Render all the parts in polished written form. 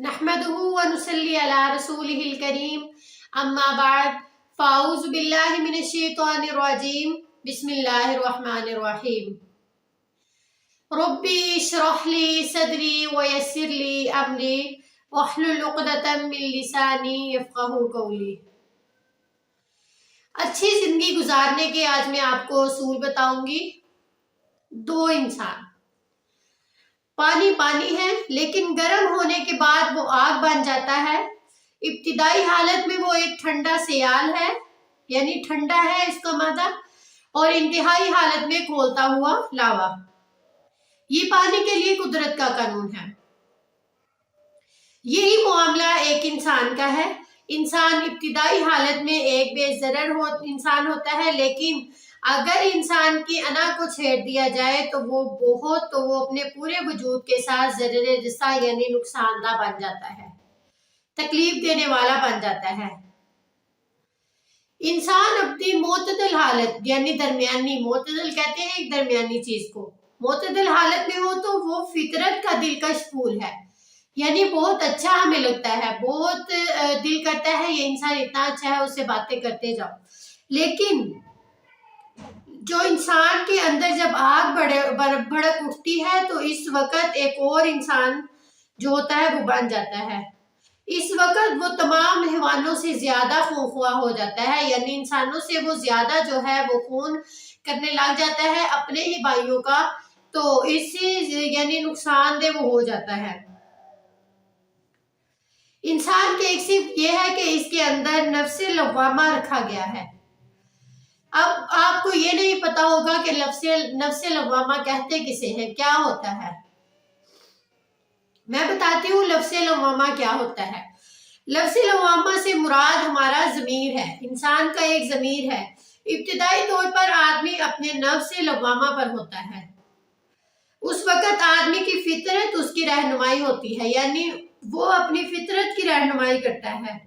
नहमदुहु व नुसल्ली अला रसूलिहिल करीम अम्मा बाद फ़ाऊज़ु बिल्लाहि मिनश शैतानिर रजीम बिस्मिल्लाहिर रहमानिर रहीम रब्बी इश्रह ली सदरी व यस्सिर ली अमरी वहलुल उक़दतम मिन लिसानी यफ़क़हू क़ौली। अच्छी जिंदगी गुजारने के आज मैं आपको असूल बताऊंगी। दो इंसान, पानी पानी है लेकिन गर्म होने के बाद वो आग बन जाता है। इब्तिदाई हालत में वो एक ठंडा सियाल है, यानी ठंडा है इसका मतलब, और इंतहाई हालत में खौलता हुआ लावा। ये पानी के लिए कुदरत का कानून है। यही मामला एक इंसान का है। इंसान इब्तिदाई हालत में एक बेज़रर इंसान होता है, लेकिन अगर इंसान की अना को छेड़ दिया जाए तो वो अपने पूरे वजूद के साथ ज़ररे जिस्सा यानी नुकसानदा बन जाता है, तकलीफ देने वाला बन जाता है। इंसान अपनी मोतदल हालत यानी दरमियानी, मोतदल कहते हैं एक दरमियानी चीज को, मोतदल हालत में हो तो वो फितरत का दिलकश फूल है, यानी बहुत अच्छा हमें लगता है, बहुत दिल करता है ये इंसान इतना अच्छा है, उससे बातें करते जाओ। लेकिन जो इंसान के अंदर जब आग भड़क उठती है तो इस वक्त एक और इंसान जो होता है वो बन जाता है। इस वक्त वो तमाम हैवानों से ज्यादा खूंखार हो जाता है, यानी इंसानों से वो ज्यादा जो है वो खून करने लग जाता है अपने ही भाइयों का, तो इससे यानी नुकसानदेह वो हो जाता है। इंसान के एक सिर्फ ये है कि इसके अंदर नफ्से लव्वामा रखा गया है। अब आपको ये नहीं पता होगा कि नफ्से लव्वामा कहते किसे हैं, क्या होता है। मैं बताती हूँ लफ्ज़े लव्वामा क्या होता है। लफ्ज़े लव्वामा से मुराद हमारा ज़मीर है, इंसान का एक ज़मीर है। इब्तिदाई तौर पर आदमी अपने नफ्से लव्वामा पर होता है। उस वक़्त आदमी की फितरत उसकी रहनुमाई होती है, यानी वो अपनी फितरत की रहनुमाई करता है।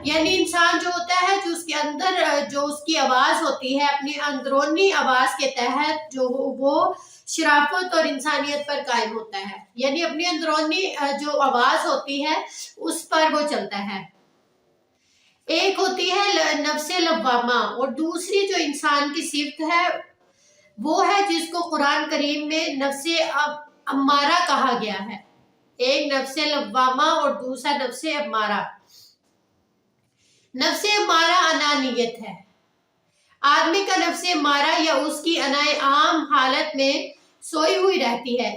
यानी इंसान जो होता है, जो उसके अंदर जो उसकी आवाज़ होती है, अपनी अंदरूनी आवाज़ के तहत जो वो शराफत और इंसानियत पर कायम होता है, यानी अपनी अंदरूनी जो आवाज़ होती है उस पर वो चलता है। एक होती है नफ्से लव्वामा और दूसरी जो इंसान की सिफ्त है वो है जिसको कुरान करीम में नफ्से अम्मारा कहा गया है। एक नफ्से लव्वामा और दूसरा नफ्से अम्मारा। नफ्से अम्मारा अनानियत है। आदमी का नफ्से अम्मारा या उसकी अनाए आम हालत में सोई हुई रहती है,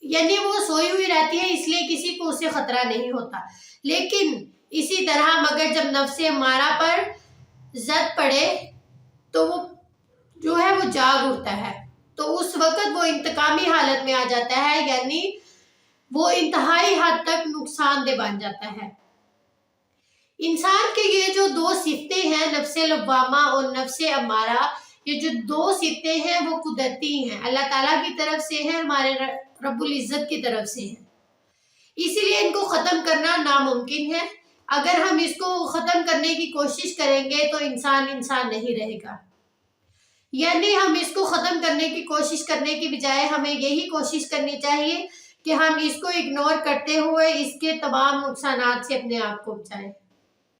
यानी वो सोई हुई रहती है इसलिए किसी को उससे खतरा नहीं होता। लेकिन इसी तरह मगर जब नफ्से अम्मारा पर जद पड़े तो वो जो है वो जाग उठता है, तो उस वक्त वो इंतकामी हालत में आ जाता है, यानी वो इंतहाई हद तक नुकसानदेह बन जाता है। इंसान के ये जो दो सिफ्तें हैं, नफ्से लव्वामा और नफ्से अम्मारा, ये जो दो सिफ्तें हैं वो कुदरती हैं, अल्लाह ताला की तरफ से हैं, हमारे रब्बुल इज्जत की तरफ से हैं। इसीलिए इनको ख़त्म करना नामुमकिन है। अगर हम इसको ख़त्म करने की कोशिश करेंगे तो इंसान नहीं रहेगा। यानी हम इसको ख़त्म करने की कोशिश करने की बजाय हमें यही कोशिश करनी चाहिए कि हम इसको इग्नोर करते हुए इसके तमाम नुकसानात से अपने आप को बचाएं।